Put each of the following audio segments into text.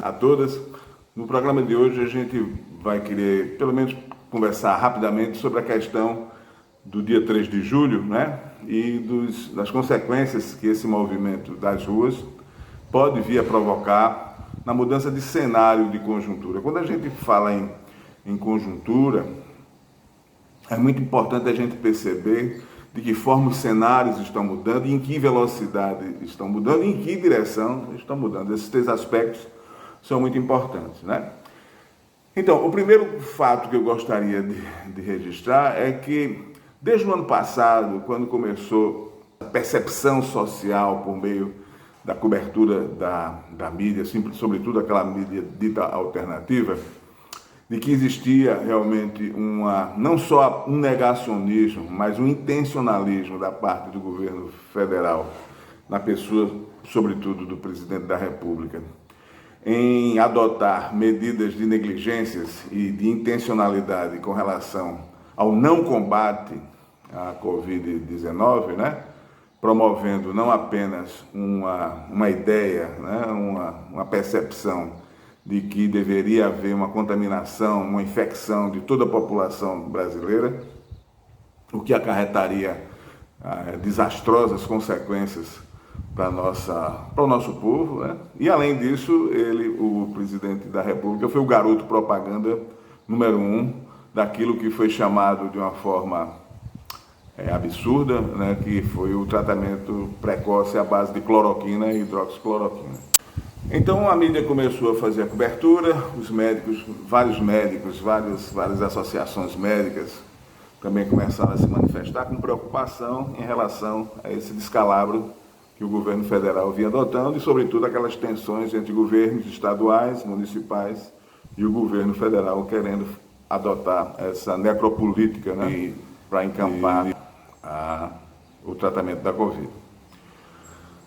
a todas. No programa de hoje a gente vai querer, pelo menos, conversar rapidamente sobre a questão do dia 3 de julho, né? E das consequências que esse movimento das ruas pode vir a provocar na mudança de cenário de conjuntura. Quando a gente fala em conjuntura, é muito importante a gente perceber de que forma os cenários estão mudando e em que velocidade estão mudando e em que direção estão mudando. Esses três aspectos são muito importantes, né? Então, o primeiro fato que eu gostaria de registrar é que, desde o ano passado, quando começou a percepção social por meio da cobertura da mídia, sobretudo aquela mídia dita alternativa, de que existia realmente não só um negacionismo, mas um intencionalismo da parte do governo federal, na pessoa, sobretudo, do presidente da República, em adotar medidas de negligências e de intencionalidade com relação ao não combate à Covid-19, né? Promovendo não apenas uma ideia, né? uma percepção de que deveria haver uma contaminação, uma infecção de toda a população brasileira, o que acarretaria desastrosas consequências para o nosso povo, né? E além disso, o presidente da República, foi o garoto propaganda número 1 daquilo que foi chamado de uma forma absurda, né? Que foi o tratamento precoce à base de cloroquina e hidroxicloroquina. Então a mídia começou a fazer a cobertura, os médicos, várias associações médicas também começaram a se manifestar com preocupação em relação a esse descalabro que o governo federal vinha adotando e, sobretudo, aquelas tensões entre governos estaduais, municipais e o governo federal querendo adotar essa necropolítica, né, para encampar o tratamento da Covid.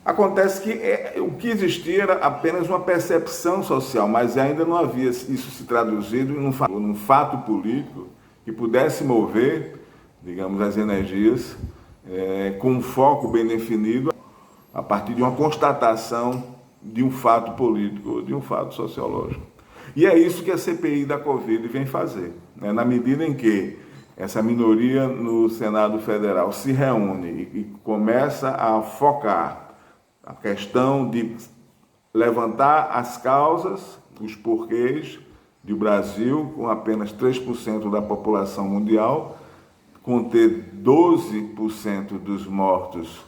Acontece que o que existia era apenas uma percepção social, mas ainda não havia isso se traduzido num fato político que pudesse mover, digamos, as energias com um foco bem definido a partir de uma constatação de um fato político, de um fato sociológico. E é isso que a CPI da Covid vem fazer, né? Na medida em que essa minoria no Senado Federal se reúne e começa a focar a questão de levantar as causas, os porquês de o Brasil, com apenas 3% da população mundial, conter 12% dos mortos,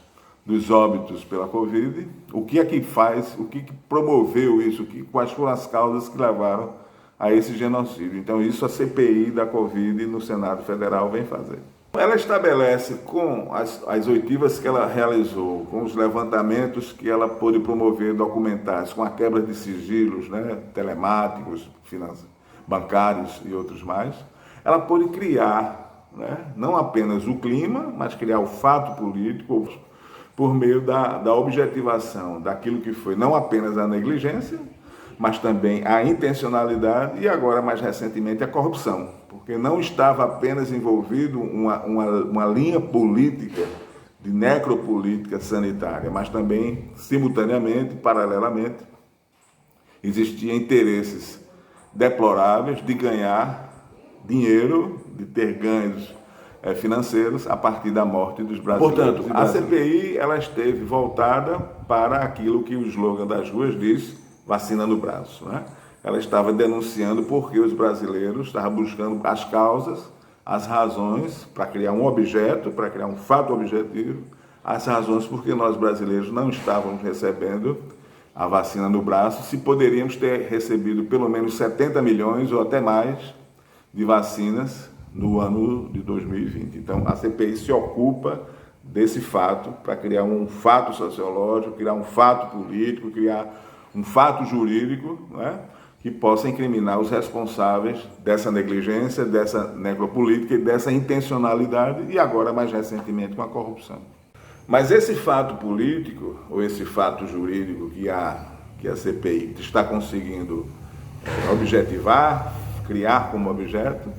dos óbitos pela Covid, o que é que faz, o que promoveu isso, quais foram as causas que levaram a esse genocídio. Então isso a CPI da Covid no Senado Federal vem fazer. Ela estabelece, com as oitivas que ela realizou, com os levantamentos que ela pôde promover documentais, com a quebra de sigilos, né, telemáticos, bancários e outros mais, ela pôde criar, né, não apenas o clima, mas criar o fato político por meio da objetivação daquilo que foi não apenas a negligência, mas também a intencionalidade e agora, mais recentemente, a corrupção, porque não estava apenas envolvido uma linha política, de necropolítica sanitária, mas também, simultaneamente, paralelamente, existiam interesses deploráveis de ganhar dinheiro, de ter ganhos financeiros a partir da morte dos brasileiros. Portanto, a CPI ela esteve voltada para aquilo que o slogan das ruas diz, vacina no braço, né? Ela estava denunciando porque os brasileiros estavam buscando as causas, as razões para criar um objeto, para criar um fato objetivo, as razões porque nós brasileiros não estávamos recebendo a vacina no braço, se poderíamos ter recebido pelo menos 70 milhões ou até mais de vacinas no ano de 2020. Então, a CPI se ocupa desse fato para criar um fato sociológico, criar um fato político, criar um fato jurídico, né, que possa incriminar os responsáveis dessa negligência, dessa necropolítica e dessa intencionalidade e agora, mais recentemente, com a corrupção. Mas esse fato político, ou esse fato jurídico que a CPI está conseguindo objetivar, criar como objeto,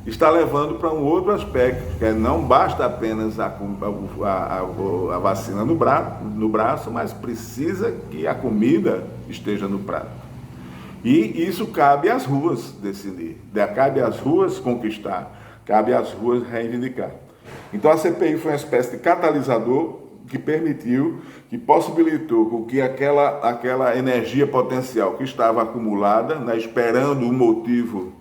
está levando para um outro aspecto, que não basta apenas a vacina no braço, mas precisa que a comida esteja no prato. E isso cabe às ruas decidir, cabe às ruas conquistar, cabe às ruas reivindicar. Então a CPI foi uma espécie de catalisador que permitiu, que possibilitou com que aquela energia potencial que estava acumulada, né, esperando um motivo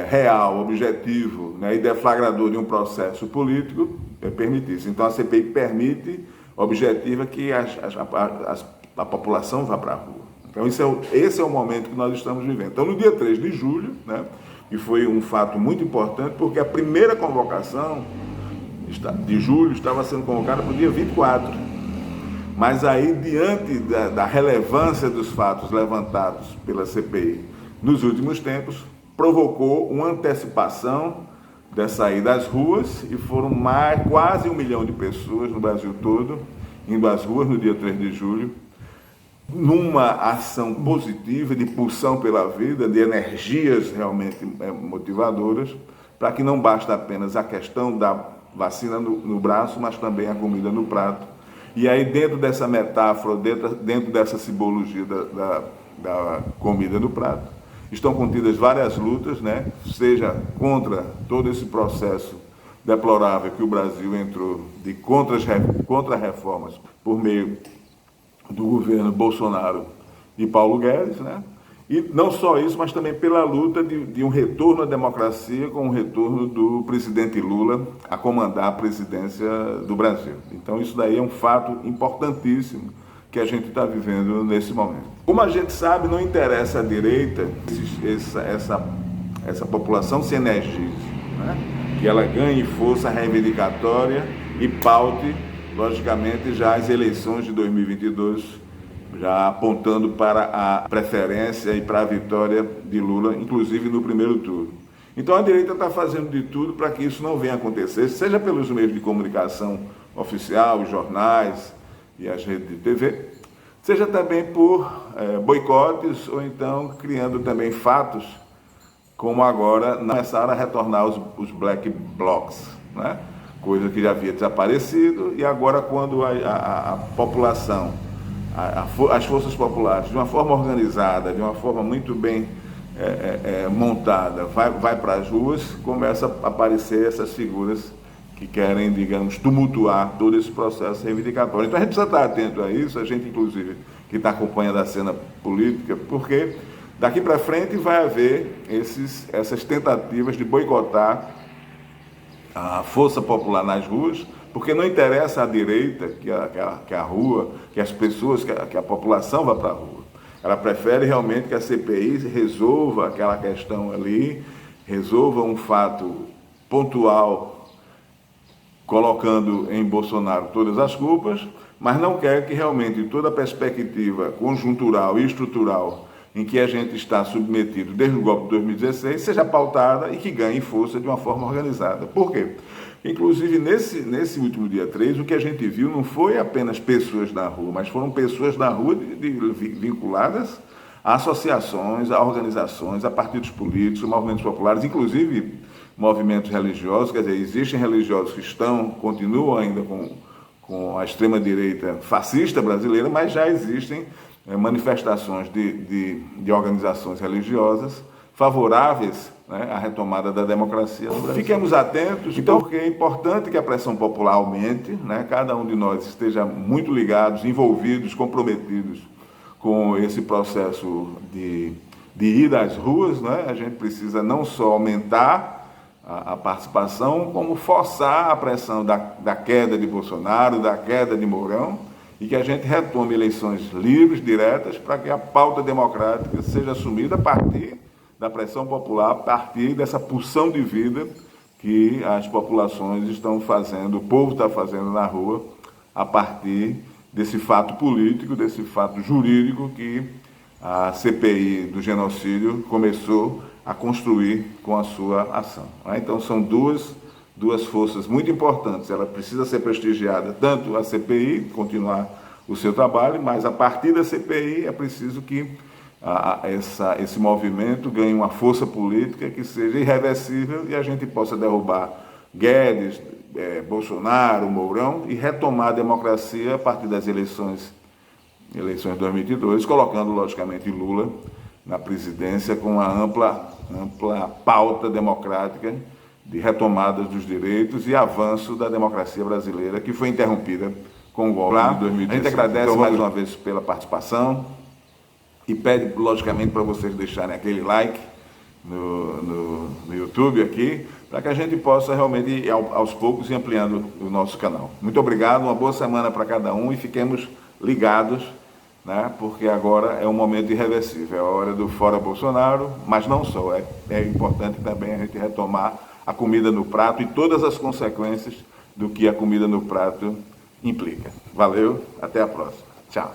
real, objetivo, né, e deflagrador de um processo político, permitisse. Então a CPI permite, objetiva, que a população vá para a rua. Então esse é o momento que nós estamos vivendo. Então no dia 3 de julho, né, que foi um fato muito importante, porque a primeira convocação de julho estava sendo convocada para o dia 24. Mas aí, diante da relevância dos fatos levantados pela CPI nos últimos tempos, provocou uma antecipação dessa ida às ruas e foram quase 1 milhão de pessoas no Brasil todo indo às ruas no dia 3 de julho, numa ação positiva de pulsão pela vida, de energias realmente motivadoras, para que não basta apenas a questão da vacina no braço, mas também a comida no prato. E aí, dentro dessa metáfora, dentro dessa simbologia da comida no prato, estão contidas várias lutas, né? Seja contra todo esse processo deplorável que o Brasil entrou de contra-reformas por meio do governo Bolsonaro e Paulo Guedes, né? E não só isso, mas também pela luta de um retorno à democracia com o retorno do presidente Lula a comandar a presidência do Brasil. Então isso daí é um fato importantíssimo que a gente está vivendo nesse momento. Como a gente sabe, não interessa à direita essa população se energize, né? Que ela ganhe força reivindicatória e paute, logicamente, já as eleições de 2022, já apontando para a preferência e para a vitória de Lula, inclusive no primeiro turno. Então a direita está fazendo de tudo para que isso não venha a acontecer, seja pelos meios de comunicação oficial, os jornais e as redes de TV, seja também por boicotes ou então criando também fatos, como agora começaram a retornar os black blocs, né? Coisa que já havia desaparecido, e agora quando a população, as forças populares, de uma forma organizada, de uma forma muito bem montada, vai para as ruas, começa a aparecer essas figuras que querem, digamos, tumultuar todo esse processo reivindicatório. Então a gente precisa estar atento a isso, a gente, inclusive, que está acompanhando a cena política, porque daqui para frente vai haver essas tentativas de boicotar a força popular nas ruas, porque não interessa à direita que a rua, que as pessoas, que a população vá para a rua. Ela prefere realmente que a CPI resolva aquela questão ali, resolva um fato pontual, colocando em Bolsonaro todas as culpas, mas não quer que realmente toda a perspectiva conjuntural e estrutural em que a gente está submetido desde o golpe de 2016 seja pautada e que ganhe força de uma forma organizada. Por quê? Inclusive, nesse último dia 3, o que a gente viu não foi apenas pessoas na rua, mas foram pessoas na rua vinculadas a associações, a organizações, a partidos políticos, movimentos populares, inclusive movimentos religiosos. Quer dizer, existem religiosos que continuam ainda com a extrema-direita fascista brasileira, mas já existem manifestações de organizações religiosas favoráveis, né, à retomada da democracia no Brasil. Fiquemos atentos, então, porque é importante que a pressão popular aumente, né, cada um de nós esteja muito ligados, envolvidos, comprometidos com esse processo de ir às ruas, né? A gente precisa não só aumentar a participação, como forçar a pressão da queda de Bolsonaro, da queda de Mourão, e que a gente retome eleições livres, diretas, para que a pauta democrática seja assumida a partir da pressão popular, a partir dessa pulsão de vida que as populações estão fazendo, o povo está fazendo na rua, a partir desse fato político, desse fato jurídico que a CPI do genocídio começou a construir com a sua ação. Então são duas forças muito importantes. Ela precisa ser prestigiada, tanto a CPI, continuar o seu trabalho, mas a partir da CPI é preciso que esse movimento ganhe uma força política que seja irreversível e a gente possa derrubar Guedes, Bolsonaro, Mourão e retomar a democracia a partir das eleições de 2022, colocando logicamente Lula na presidência com uma ampla pauta democrática de retomadas dos direitos e avanço da democracia brasileira, que foi interrompida com o golpe de 2016. A gente agradece mais uma vez pela participação e pede, logicamente, para vocês deixarem aquele like no YouTube aqui, para que a gente possa realmente ir aos poucos ir ampliando o nosso canal. Muito obrigado, uma boa semana para cada um e fiquemos ligados, né, porque agora é um momento irreversível, é a hora do fora Bolsonaro, mas não só, é importante também a gente retomar a comida no prato e todas as consequências do que a comida no prato implica. Valeu, até a próxima. Tchau.